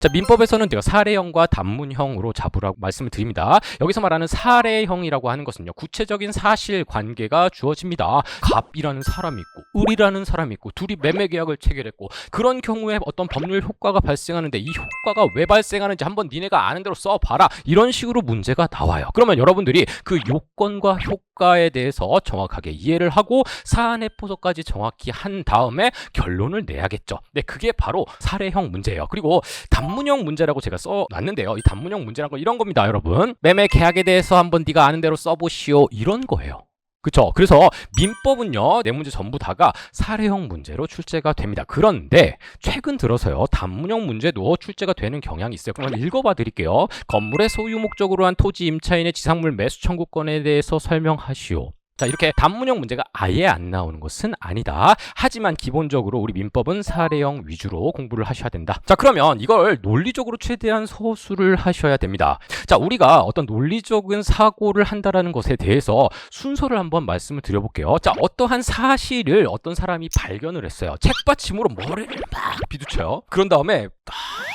자, 민법에서는 내가 사례형과 단문형으로 잡으라고 말씀을 드립니다. 여기서 말하는 사례형이라고 하는 것은요, 구체적인 사실관계가 주어집니다. 갑이라는 사람이 있고 을이라는 사람이 있고 둘이 매매계약을 체결했고 그런 경우에 어떤 법률 효과가 발생하는데 이 효과가 왜 발생하는지 한번 니네가 아는 대로 써봐라, 이런 식으로 문제가 나와요. 그러면 여러분들이 그 요건과 효과에 대해서 정확하게 이해를 하고 사안의 포석까지 정확히 한 다음에 결론을 내야겠죠. 네, 그게 바로 사례형 문제예요. 그리고 단문형 문제라고 제가 써놨는데요. 이 단문형 문제란 건 이런 겁니다, 여러분. 매매 계약에 대해서 한번 네가 아는 대로 써보시오, 이런 거예요. 그쵸? 그래서 민법은요, 네 문제 전부 다가 사례형 문제로 출제가 됩니다. 그런데 최근 들어서요, 단문형 문제도 출제가 되는 경향이 있어요. 그럼 읽어봐 드릴게요. 건물의 소유 목적으로 한 토지 임차인의 지상물 매수 청구권에 대해서 설명하시오. 자, 이렇게 단문형 문제가 아예 안 나오는 것은 아니다. 하지만 기본적으로 우리 민법은 사례형 위주로 공부를 하셔야 된다. 자, 그러면 이걸 논리적으로 최대한 서술을 하셔야 됩니다. 자, 우리가 어떤 논리적인 사고를 한다라는 것에 대해서 순서를 한번 말씀을 드려볼게요. 자, 어떠한 사실을 어떤 사람이 발견을 했어요. 책받침으로 머리를 막 비두쳐요. 그런 다음에 딱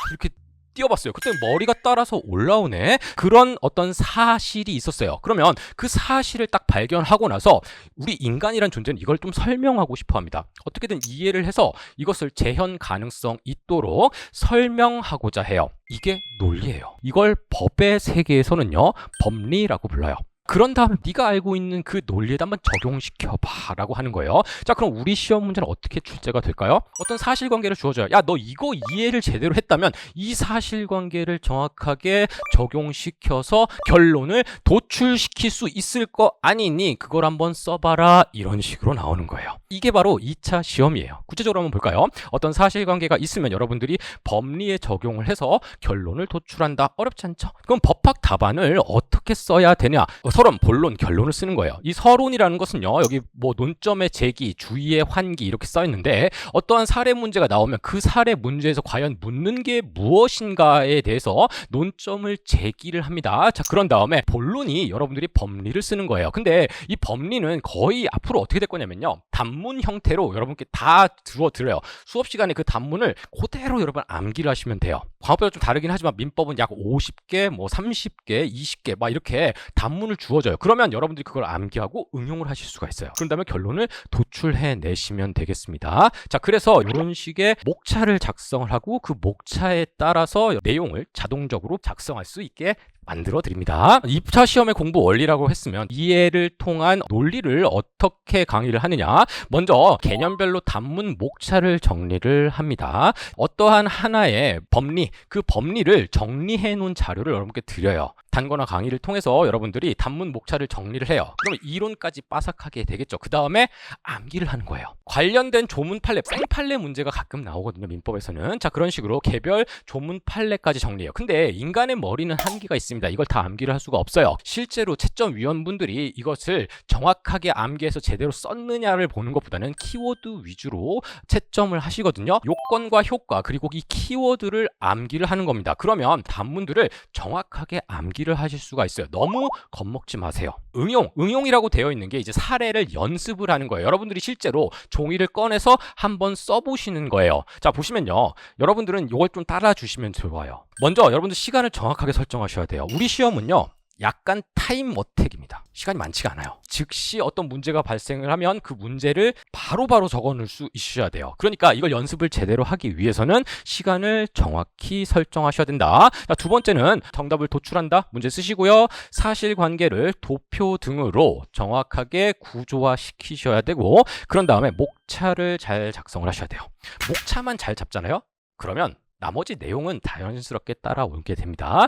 이렇게 띄워봤어요. 그때 머리가 따라서 올라오네. 그런 어떤 사실이 있었어요. 그러면 그 사실을 딱 발견하고 나서 우리 인간이란 존재는 이걸 좀 설명하고 싶어 합니다. 어떻게든 이해를 해서 이것을 재현 가능성 있도록 설명하고자 해요. 이게 논리예요. 이걸 법의 세계에서는요, 법리라고 불러요. 그런 다음에 네가 알고 있는 그 논리에다 한번 적용시켜봐 라고 하는 거예요. 자, 그럼 우리 시험 문제는 어떻게 출제가 될까요? 어떤 사실관계를 주어져요. 야, 너 이거 이해를 제대로 했다면 이 사실관계를 정확하게 적용시켜서 결론을 도출시킬 수 있을 거 아니니 그걸 한번 써봐라, 이런 식으로 나오는 거예요. 이게 바로 2차 시험이에요. 구체적으로 한번 볼까요? 어떤 사실관계가 있으면 여러분들이 법리에 적용을 해서 결론을 도출한다. 어렵지 않죠? 그럼 법학 답안을 어떻게 써야 되냐? 서론, 본론, 결론을 쓰는 거예요. 이 서론이라는 것은요, 여기 뭐 논점의 제기, 주의의 환기 이렇게 써 있는데 어떠한 사례 문제가 나오면 그 사례 문제에서 과연 묻는 게 무엇인가에 대해서 논점을 제기를 합니다. 자, 그런 다음에 본론이 여러분들이 법리를 쓰는 거예요. 근데 이 법리는 거의 앞으로 어떻게 될 거냐면요, 단문 형태로 여러분께 다 들어요. 수업 시간에 그 단문을 그대로 여러분 암기를 하시면 돼요. 과목별로 좀 다르긴 하지만 민법은 약 50개, 뭐 30개, 20개 막 이렇게 단문을 주어져요. 그러면 여러분들이 그걸 암기하고 응용을 하실 수가 있어요. 그런 다음에 결론을 도출해 내시면 되겠습니다. 자, 그래서 이런 식의 목차를 작성을 하고 그 목차에 따라서 내용을 자동적으로 작성할 수 있게 만들어 드립니다. 2차 시험의 공부 원리라고 했으면 이해를 통한 논리를 어떻게 강의를 하느냐, 먼저 개념별로 단문 목차를 정리를 합니다. 어떠한 하나의 법리, 그 법리를 정리해 놓은 자료를 여러분께 드려요. 단거나 강의를 통해서 여러분들이 단문 목차를 정리를 해요. 그러면 이론까지 빠삭하게 되겠죠. 그 다음에 암기를 하는 거예요. 관련된 조문 판례, 생판례 문제가 가끔 나오거든요, 민법에서는. 자, 그런 식으로 개별 조문 판례까지 정리해요. 근데 인간의 머리는 한계가 있습니다. 이걸 다 암기를 할 수가 없어요. 실제로 채점위원분들이 이것을 정확하게 암기해서 제대로 썼느냐를 보는 것보다는 키워드 위주로 채점을 하시거든요. 요건과 효과, 그리고 이 키워드를 암기를 하는 겁니다. 그러면 단문들을 정확하게 암기를 하실 수가 있어요. 너무 겁먹지 마세요. 응용이라고 되어 있는 게 이제 사례를 연습을 하는 거예요. 여러분들이 실제로 종이를 꺼내서 한번 써보시는 거예요. 자, 보시면요, 여러분들은 이걸 좀 따라 주시면 좋아요. 먼저 여러분들 시간을 정확하게 설정하셔야 돼요. 우리 시험은요, 약간 타임 어택입니다. 시간이 많지가 않아요. 즉시 어떤 문제가 발생을 하면 그 문제를 바로바로 적어놓을 수 있으셔야 돼요. 그러니까 이걸 연습을 제대로 하기 위해서는 시간을 정확히 설정하셔야 된다. 자, 두 번째는 정답을 도출한다. 문제 쓰시고요. 사실관계를 도표 등으로 정확하게 구조화시키셔야 되고, 그런 다음에 목차를 잘 작성을 하셔야 돼요. 목차만 잘 잡잖아요? 그러면 나머지 내용은 자연스럽게 따라오게 됩니다.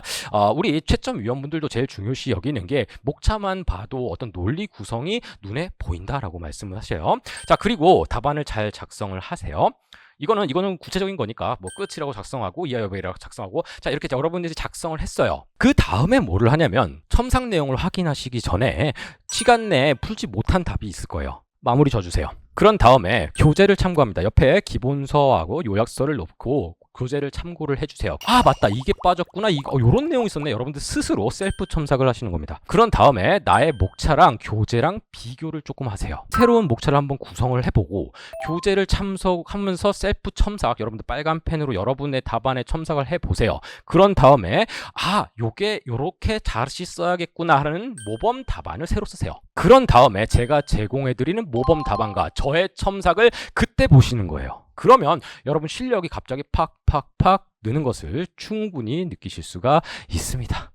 우리 채점위원분들도 제일 중요시 여기는 게 목차만 봐도 어떤 논리 구성이 눈에 보인다라고 말씀을 하셔요. 자, 그리고 답안을 잘 작성을 하세요. 이거는 구체적인 거니까 뭐 끝이라고 작성하고 이하여부이라고 작성하고, 자, 이렇게 여러분들이 작성을 했어요. 그 다음에 뭐를 하냐면 첨삭 내용을 확인하시기 전에 시간 내에 풀지 못한 답이 있을 거예요. 마무리 져주세요. 그런 다음에 교재를 참고합니다. 옆에 기본서하고 요약서를 놓고 교재를 참고를 해주세요. 아 맞다 이게 빠졌구나 요런 내용이 있었네. 여러분들 스스로 셀프 첨삭을 하시는 겁니다. 그런 다음에 나의 목차랑 교재랑 비교를 조금 하세요. 새로운 목차를 한번 구성을 해보고 교재를 참석하면서 셀프 첨삭 여러분들 빨간 펜으로 여러분의 답안에 첨삭을 해보세요. 그런 다음에 요게 요렇게 다시 써야겠구나 하는 모범 답안을 새로 쓰세요. 그런 다음에 제가 제공해드리는 모범 답안과 저의 첨삭을 그때 보시는 거예요. 그러면 여러분 실력이 갑자기 팍팍팍 느는 것을 충분히 느끼실 수가 있습니다.